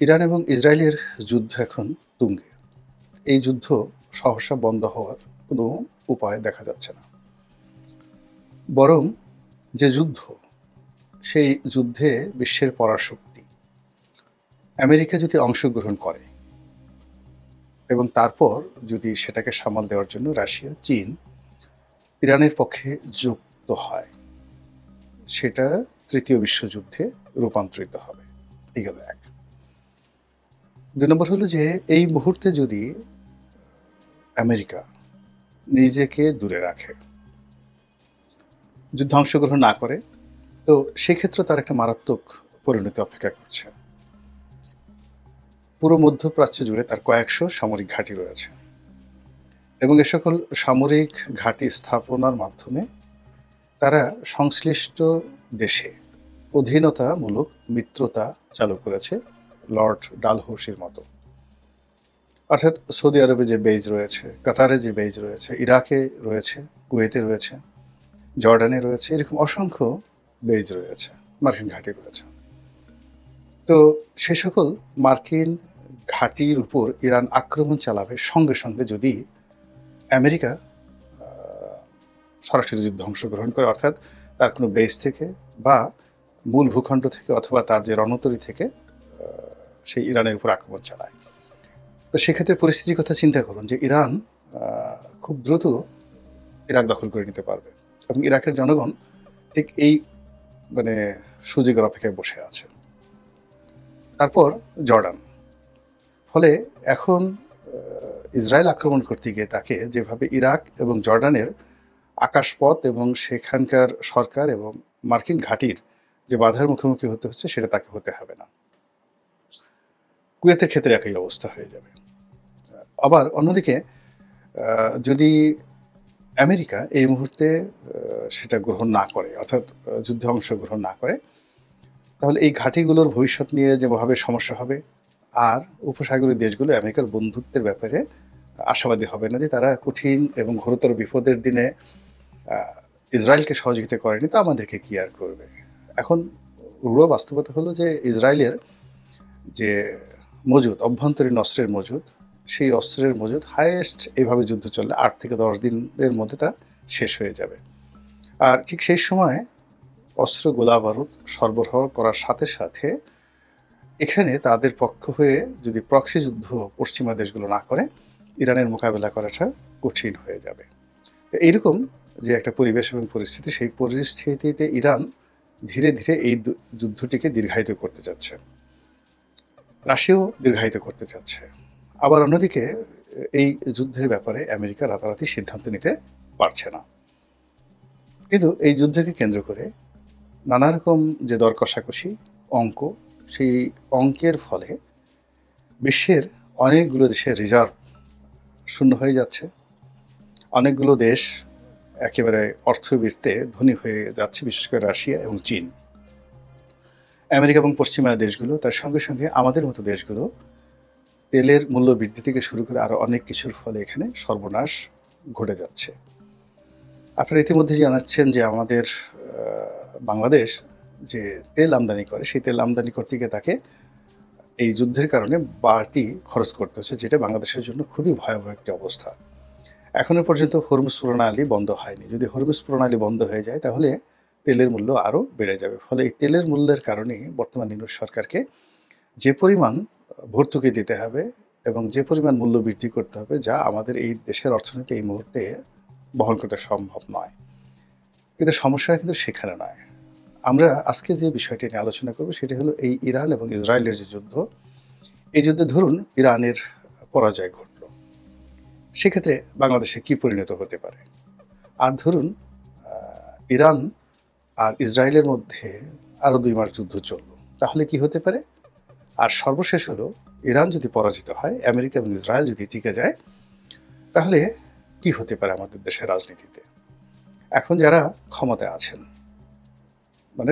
Iran এবং ইসরায়েলের যুদ্ধ এখন তুঙ্গে। এই যুদ্ধ সহসা বন্ধ হওয়ার কোনো উপায় দেখা যাচ্ছে না। বরং যে যুদ্ধ, সেই যুদ্ধে বিশ্বের পরাশক্তি আমেরিকা যদি অংশগ্রহণ করে এবং তারপর যদি সেটাকে সামাল দেওয়ার জন্য রাশিয়া, চীন ইরানের পক্ষে যুক্ত হয়, সেটা তৃতীয় বিশ্বযুদ্ধে রূপান্তরিত হবে। এই গেল এক। ২ নম্বর হলো যে এই মুহূর্তে যদি আমেরিকা নিজেকে দূরে রাখে, যুদ্ধে অংশগ্রহণ না করে, তো সেক্ষেত্রে তার একটা মারাত্মক পরিণতি অপেক্ষা করছে। পুরো মধ্যপ্রাচ্য জুড়ে তার কয়েকশো সামরিক ঘাঁটি রয়েছে এবং এ সকল সামরিক ঘাঁটি স্থাপনার মাধ্যমে তারা সংশ্লিষ্ট দেশে অধীনতামূলক মিত্রতা চালু করেছে, লর্ড ডালহৌসির মতো। অর্থাৎ সৌদি আরবে যে বেজ রয়েছে, কাতারে যে বেজ রয়েছে, ইরাকে রয়েছে, কুয়েতে রয়েছে, জর্ডানে রয়েছে, এরকম অসংখ্য বেজ রয়েছে, মার্কিন ঘাঁটি রয়েছে। তো সে সকল মার্কিন ঘাঁটির উপর ইরান আক্রমণ চালাবে সঙ্গে সঙ্গে যদি আমেরিকা সরাসরি যুদ্ধে অংশগ্রহণ করে, অর্থাৎ তার কোনো বেস থেকে বা মূল ভূখণ্ড থেকে অথবা তার যে রণতরী থেকে সেই ইরানের উপর আক্রমণ চালায়। তো সেক্ষেত্রে পরিস্থিতির কথা চিন্তা করুন যে ইরান খুব দ্রুত ইরাক দখল করে নিতে পারবে এবং ইরাকের জনগণ ঠিক এই সুযোগের অপেক্ষায় বসে আছে। তারপর জর্ডান। ফলে এখন ইসরায়েল আক্রমণ করতে গিয়ে তাকে যেভাবে ইরাক এবং জর্ডানের আকাশপথ এবং সেখানকার সরকার এবং মার্কিন ঘাঁটির যে বাধার মুখোমুখি হতে হচ্ছে, সেটা তাকে হতে হবে না। কুয়েতের ক্ষেত্রে একই অবস্থা হয়ে যাবে। আবার অন্যদিকে যদি আমেরিকা এই মুহূর্তে সেটা গ্রহণ না করে, অর্থাৎ যুদ্ধে অংশগ্রহণ না করে, তাহলে এই ঘাঁটিগুলোর ভবিষ্যৎ নিয়ে যেভাবে সমস্যা হবে, আর উপসাগরীয় দেশগুলো আমেরিকার বন্ধুত্বের ব্যাপারে আশাবাদী হবে না যে তারা কঠিন এবং ঘোরতর বিপদের দিনে ইসরায়েলকে সহযোগিতা করেনি, তো আমাদেরকে কি আর করবে। এখন রূঢ় বাস্তবতা হলো যে ইসরায়েলের যে মজুদ, অভ্যন্তরীণ অস্ত্রের মজুদ, সেই অস্ত্রের মজুদ হাইয়েস্ট এইভাবে যুদ্ধ চললে 8 থেকে 10 দিনের মধ্যে তা শেষ হয়ে যাবে। আর ঠিক সেই সময় অস্ত্র, গোলা বারুদ সরবরাহ করার সাথে সাথে এখানে তাদের পক্ষ হয়ে যদি প্রক্সি যুদ্ধ পশ্চিমা দেশগুলো না করে, ইরানের মোকাবেলা করাটা কঠিন হয়ে যাবে। এইরকম যে একটা পরিবেশ এবং পরিস্থিতি, সেই পরিস্থিতিতে ইরান ধীরে ধীরে এই যুদ্ধটিকে দীর্ঘায়িত করতে যাচ্ছে, রাশিয়াও দীর্ঘায়িত করতে চাচ্ছে। আবার অন্যদিকে এই যুদ্ধের ব্যাপারে আমেরিকা রাতারাতি সিদ্ধান্ত নিতে পারছে না। কিন্তু এই যুদ্ধকে কেন্দ্র করে নানা রকম যে দর কষাকষি, অঙ্ক, সেই অঙ্কের ফলে বিশ্বের অনেকগুলো দেশের রিজার্ভ শূন্য হয়ে যাচ্ছে। অনেকগুলো দেশ একেবারে অর্থবৃত্তে ধনী হয়ে যাচ্ছে, বিশেষ করে রাশিয়া এবং চীন। আমেরিকা এবং পশ্চিমা দেশগুলো, তার সঙ্গে সঙ্গে আমাদের মতো দেশগুলো তেলের মূল্য বৃদ্ধি থেকে শুরু করে আরো অনেক কিছুর ফলে এখানে সর্বনাশ ঘটে যাচ্ছে। আপনারা ইতিমধ্যে জানাচ্ছেন যে আমাদের বাংলাদেশ যে তেল আমদানি করে, সেই তেল আমদানি করতে গিয়ে তাকে এই যুদ্ধের কারণে বাড়তি খরচ করতে হচ্ছে, যেটা বাংলাদেশের জন্য খুবই ভয়াবহ একটি অবস্থা। এখনো পর্যন্ত হরমুজ প্রণালী বন্ধ হয়নি। যদি হরমুজ প্রণালী বন্ধ হয়ে যায়, তাহলে তেলের মূল্য আরও বেড়ে যাবে। ফলে এই তেলের মূল্যের কারণে বর্তমান ইউনূস সরকারকে যে পরিমাণ ভর্তুকি দিতে হবে এবং যে পরিমাণ মূল্য বৃদ্ধি করতে হবে, যা আমাদের এই দেশের অর্থনীতি এই মুহূর্তে বহন করতে সম্ভব নয়। কিন্তু সমস্যা কিন্তু সেখানে নয়। আমরা আজকে যে বিষয়টি নিয়ে আলোচনা করব, সেটি হলো এই ইরান এবং ইসরায়েলের যে যুদ্ধ। এই যুদ্ধে ধরুন ইরানের পরাজয় ঘটল, সেক্ষেত্রে বাংলাদেশে কি পরিণত হতে পারে? আর ধরুন ইরান আর ইসরায়েলের মধ্যে আরো 2 মাস যুদ্ধ চলল, তাহলে কি হতে পারে? আর সর্বশেষ হলো, ইরান যদি পরাজিত হয়, আমেরিকা এবং ইসরায়েল যদি টিকে যায়, তাহলে কি হতে পারে আমাদের দেশের রাজনীতিতে? এখন যারা ক্ষমতায় আছেন,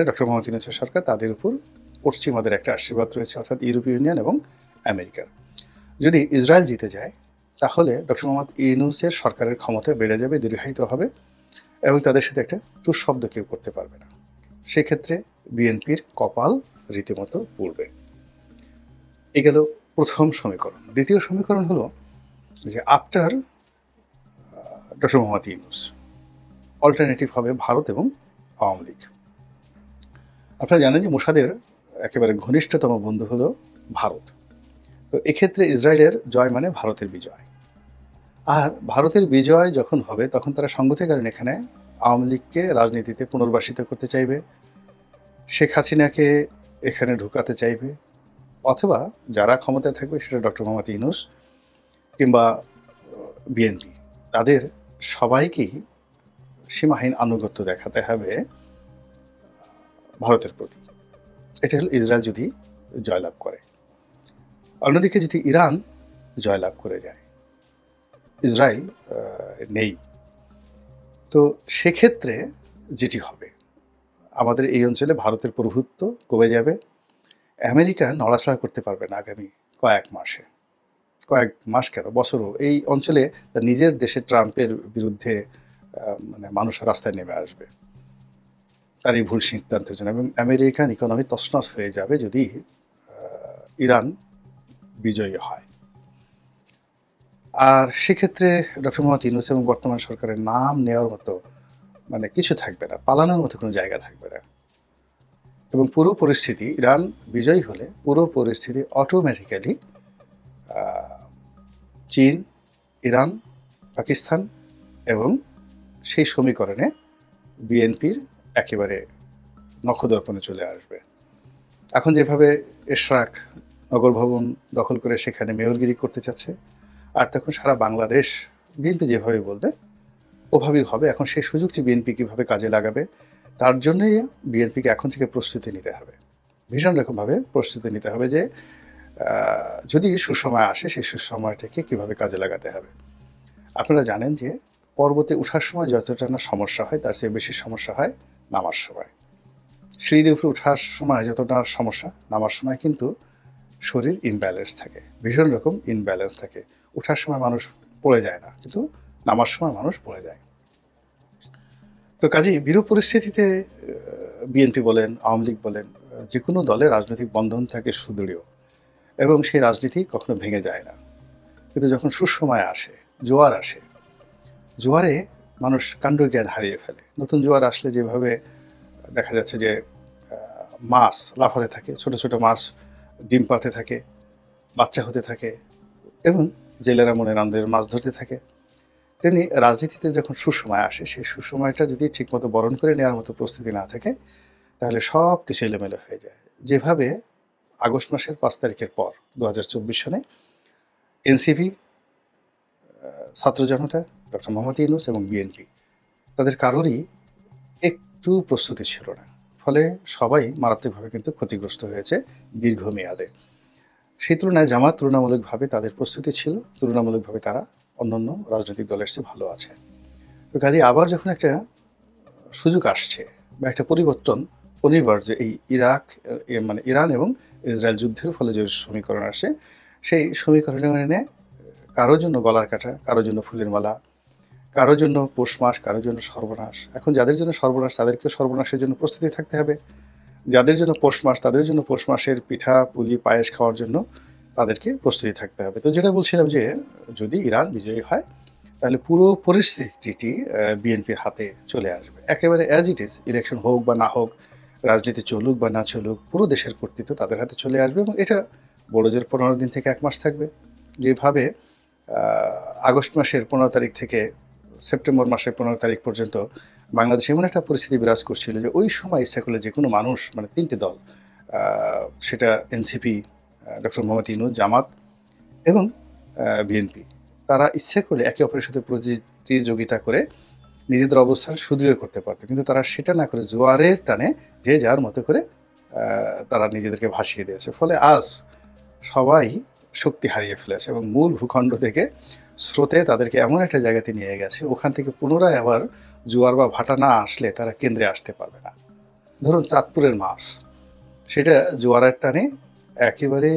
ডক্টর মোহাম্মদ ইউনূস সরকার, তাদের উপর পশ্চিমাদের একটা আশীর্বাদ রয়েছে, অর্থাৎ ইউরোপীয় ইউনিয়ন এবং আমেরিকার। যদি ইসরায়েল জিতে যায়, তাহলে ডক্টর মোহাম্মদ ইউনূসের সরকারের ক্ষমতা বেড়ে যাবে, দীর্ঘায়িত হবে এবং তাদের সাথে একটা টুস শব্দ কেউ করতে পারবে না। সেক্ষেত্রে বিএনপির কপাল রীতিমতো পুড়বে। এ গেল প্রথম সমীকরণ। দ্বিতীয় সমীকরণ হলো যে after doctor Mohammad Yunus alternative হবে ভারত এবং আওয়ামী লীগ। আপনারা জানেন যে মোসাদের একেবারে ঘনিষ্ঠতম বন্ধু হলো ভারত। তো এক্ষেত্রে ইসরায়েলের জয় মানে ভারতের বিজয়। আর ভারতের বিজয় যখন হবে তখন তারা সঙ্গতি কারণ এখানে আওয়ামী লীগকে রাজনীতিতে পুনর্বাসিত করতে চাইবে, শেখ হাসিনাকে এখানে ঢুকাতে চাইবে, অথবা যারা ক্ষমতায় থাকবে সেটা ডক্টর মোহাম্মদ ইউনূস কিংবা বিএনপি, তাদের সবাইকেই সীমাহীন আনুগত্য দেখাতে হবে ভারতের প্রতি। এটা হলো ইসরায়েল যদি জয়লাভ করে। অন্যদিকে যদি ইরান জয়লাভ করে যায়, ইসরায়েল নেই, তো সেক্ষেত্রে যেটি হবে আমাদের এই অঞ্চলে ভারতের প্রভুত্ব কমে যাবে। আমেরিকা নড়াচড়া করতে পারবে না আগামী কয়েক মাস কেন বছরও এই অঞ্চলে তার নিজের দেশে ট্রাম্পের বিরুদ্ধে মানে মানুষ রাস্তায় নেমে আসবে তার এই ভুল সিদ্ধান্তের জন্য, এবং আমেরিকান ইকোনমি তছনছ হয়ে যাবে যদি ইরান বিজয়ী হয়। আর সেক্ষেত্রে ডক্টর মোহাম্মদ ইউনূস এবং বর্তমান সরকারের নাম নেওয়ার মতো মানে কিছু থাকবে না, পালানোর মতো কোনো জায়গা থাকবে না। এবং পুরো পরিস্থিতি ইরান বিজয়ী হলে পুরো পরিস্থিতি অটোমেটিক্যালি চীন, ইরান, পাকিস্তান এবং সেই সমীকরণে বিএনপির একেবারে নখদর্পণে চলে আসবে। এখন যেভাবে এশরাক নগর ভবন দখল করে সেখানে মেয়রগিরি করতে চাচ্ছে, আর তখন সারা বাংলাদেশ বিএনপি যেভাবে বলবে ওভাবেই হবে। এখন সেই সুযোগটি বিএনপি কীভাবে কাজে লাগাবে, তার জন্যই বিএনপিকে এখন থেকে প্রস্তুতি নিতে হবে, ভীষণ রকমভাবে প্রস্তুতি নিতে হবে যে যদি সুসময় আসে সেই সুসময়টাকে কীভাবে কাজে লাগাতে হবে। আপনারা জানেন যে পর্বতে ওঠার সময় যতটা না সমস্যা হয় তার চেয়ে বেশি সমস্যা হয় নামার সময়। সিঁড়ি উপরে ওঠার সময় যতটা সমস্যা, নামার সময় কিন্তু শরীর ইনব্যালেন্স থাকে, ভীষণ রকম ইনব্যালেন্স থাকে। ওঠার সময় মানুষ পড়ে যায় না, কিন্তু নামার সময় মানুষ পড়ে যায়। তো কাজেই বিরূপ পরিস্থিতিতে বিএনপি বলেন, আওয়ামী লীগ বলেন, যে কোনো দলে রাজনৈতিক বন্ধন থাকে সুদৃঢ় এবং সেই রাজনীতি কখনো ভেঙে যায় না। কিন্তু যখন সুসময় আসে, জোয়ার আসে, জোয়ারে মানুষ কাণ্ডজ্ঞান হারিয়ে ফেলে। নতুন জোয়ার আসলে যেভাবে দেখা যাচ্ছে যে মাছ লাফাতে থাকে, ছোট ছোট মাছ ডিম পাড়তে থাকে, বাচ্চা হতে থাকে এবং জেলেরা মনে আনন্দের মাছ ধরতে থাকে, তেমনি রাজনীতিতে যখন সুসময় আসে সেই সুসময়টা যদি ঠিকমতো বরণ করে নেওয়ার মতো প্রস্তুতি না থাকে তাহলে সব কিছু এলোমেলো হয়ে যায়। যেভাবে আগস্ট মাসের 5 তারিখের পর 2024 সনে এনসিপি, ছাত্র জনতা, ডক্টর মোহাম্মদ ইউনূস এবং বিএনপি তাদের কারোরই একটু প্রস্তুতি ছিল না, ফলে সবাই মারাত্মকভাবে কিন্তু ক্ষতিগ্রস্ত হয়েছে দীর্ঘমেয়াদে। সেই তুলনায় জামাত তুলনামূলকভাবে তাদের প্রস্তুতি ছিল, তুলনামূলকভাবে তারা অন্যান্য রাজনৈতিক দলের চেয়ে ভালো আছে। তো কাজে আবার যখন একটা সুযোগ আসছে বা একটা পরিবর্তন অনিবার্য, এই মানে ইরান এবং ইসরায়েল যুদ্ধের ফলে যে সমীকরণ আসে সেই সমীকরণে কারোর জন্য গলার কাটা, কারোর জন্য ফুলের মালা, কারোর জন্য পৌষ মাস, কারোর জন্য সর্বনাশ। এখন যাদের জন্য সর্বনাশ তাদেরকে সর্বনাশের জন্য প্রস্তুতি থাকতে হবে, যাদের জন্য পৌষ মাস তাদের জন্য পৌষ মাসের পিঠা পুলি পায়েস খাওয়ার জন্য তাদেরকে প্রস্তুতি থাকতে হবে। তো যেটা বলছিলাম যে যদি ইরান বিজয়ী হয় তাহলে পুরো পরিস্থিতিটি বিএনপির হাতে চলে আসবে, একেবারে অ্যাজ ইট ইজ। ইলেকশন হোক বা না হোক, রাজনীতি চলুক বা না চলুক, পুরো দেশের কর্তৃত্ব তাদের হাতে চলে আসবে এবং এটা বড় জোর 15 দিন থেকে 1 মাস থাকবে। যেভাবে আগস্ট মাসের 15 তারিখ থেকে সেপ্টেম্বর মাসের 15 তারিখ পর্যন্ত বাংলাদেশে এমন একটা পরিস্থিতি বিরাজ করছিল যে ওই সময় ইচ্ছা করলে যে কোনো মানুষ, মানে 3টে দল, সেটা এনসিপি, ডক্টর মোহাম্মদ ইউনূস, জামাত এবং বিএনপি, তারা ইচ্ছে করলে একে অপরের সাথে প্রতিযোগিতা করে নিজেদের অবস্থান সুদৃঢ় করতে পারত, কিন্তু তারা সেটা না করে জোয়ারের টানে যে যার মতো করে তারা নিজেদেরকে ভাসিয়ে দিয়েছে। ফলে আজ সবাই শক্তি হারিয়ে ফেলেছে এবং মূল ভূখণ্ড থেকে স্রোতে তাদেরকে এমন একটা জায়গাতে নিয়ে গেছে, ওখান থেকে পুনরায় আবার জোয়ার বা ভাটা না আসলে তারা কেন্দ্রে আসতে পারবে না। ধরুন চাঁদপুরের মাছ, সেটা জোয়ারের টানে একেবারে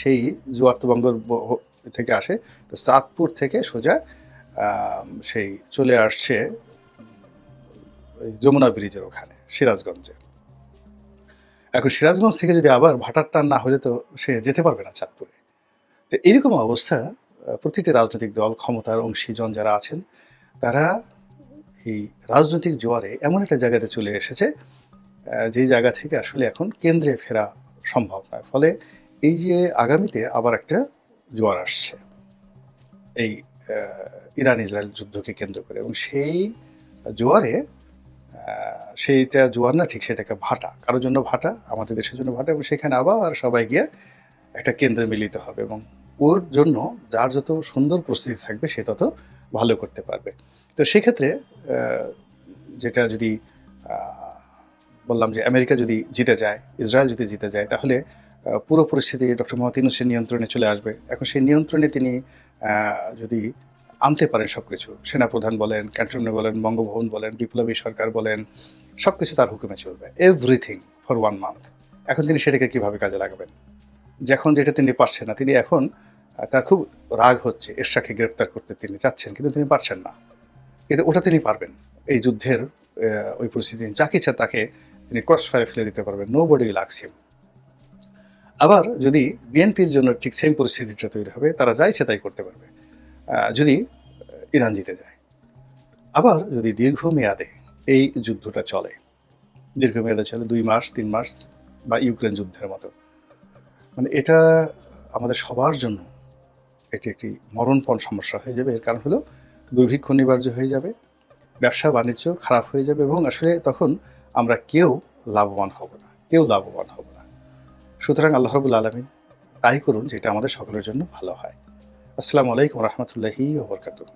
সেই জোয়ার তো বঙ্গ থেকে আসে, তো চাঁদপুর থেকে সোজা সেই চলে আসছে যমুনা ব্রিজের ওখানে সিরাজগঞ্জে। এখন সিরাজগঞ্জ থেকে যদি আবার ভাটার টান না হলে তো সে যেতে পারবে না চাঁদপুরে। তো এরকম অবস্থা প্রতিটি রাজনৈতিক দল, ক্ষমতার অংশীজন যারা আছেন, তারা এই রাজনৈতিক জোয়ারে এমন একটা জায়গাতে চলে এসেছে যেই জায়গা থেকে আসলে এখন কেন্দ্রে ফেরা সম্ভব নয়। ফলে এই যে আগামীতে আবার একটা জোয়ার আসছে এই ইরান ইসরায়েল যুদ্ধকে কেন্দ্র করে, এবং সেই জোয়ারে সেইটা জোয়ার না ঠিক, সেটাকে ভাটা, কারোর জন্য ভাটা, আমাদের দেশের জন্য ভাটা, এবং সেখানে আবার সবাই গিয়ে একটা কেন্দ্রে মিলিত হবে, এবং ওর জন্য যার যত সুন্দর প্রস্তুতি থাকবে সে তত ভালো করতে পারবে। তো সেক্ষেত্রে যেটা যদি বললাম যে আমেরিকা যদি জিতে যায়, ইসরায়েল যদি জিতে যায়, তাহলে পুরো পরিস্থিতি ডক্টর মোহাম্মদ ইউনূসের নিয়ন্ত্রণে চলে আসবে। এখন সেই নিয়ন্ত্রণে তিনি যদি আনতে পারেন সবকিছু, সেনাপ্রধান বলেন, ক্যান্টনমেন্ট বলেন, বঙ্গভবন বলেন, বিপ্লবী সরকার বলেন, সবকিছু তার হুকুমে চলবে, এভরিথিং ফর 1 মান্থ। এখন তিনি সেটাকে কিভাবে কাজে লাগাবেন? যখন যেটা তিনি পারছেন না, তিনি এখন তার খুব রাগ হচ্ছে, এরশাকে গ্রেপ্তার করতে তিনি চাচ্ছেন, কিন্তু তিনি পারছেন না। কিন্তু ওটা তিনি পারবেন। এই যুদ্ধের ওই পরিস্থিতি যাকে ইচ্ছা তাকে তিনি ক্রস ফায়ারে ফেলে দিতে পারবেন, nobody will ask him. আবার যদি বিএনপির জন্য ঠিক সেম পরিস্থিতিটা তৈরি হবে, তারা যা ইচ্ছে তাই করতে পারবে যদি ইরান জিতে যায়। আবার যদি দীর্ঘমেয়াদে এই যুদ্ধটা চলে, দীর্ঘমেয়াদে চলে 2 মাস 3 মাস, বা ইউক্রেন যুদ্ধের মতো, মানে এটা আমাদের সবার জন্য এটি একটি মরণপণ সমস্যা হয়ে যাবে। এর কারণ হলো দুর্ভিক্ষ অনিবার্য হয়ে যাবে, ব্যবসা বাণিজ্য খারাপ হয়ে যাবে, এবং আসলে তখন আমরা কেউ লাভবান হব না, কেউ লাভবান হব না। সুতরাং আল্লাহ রাব্বুল আলামিন তাই করুন যেটা আমাদের সকলের জন্য ভালো হয়। আসসালামু আলাইকুম ওয়া রাহমাতুল্লাহি ওয়া বারাকাতুহু।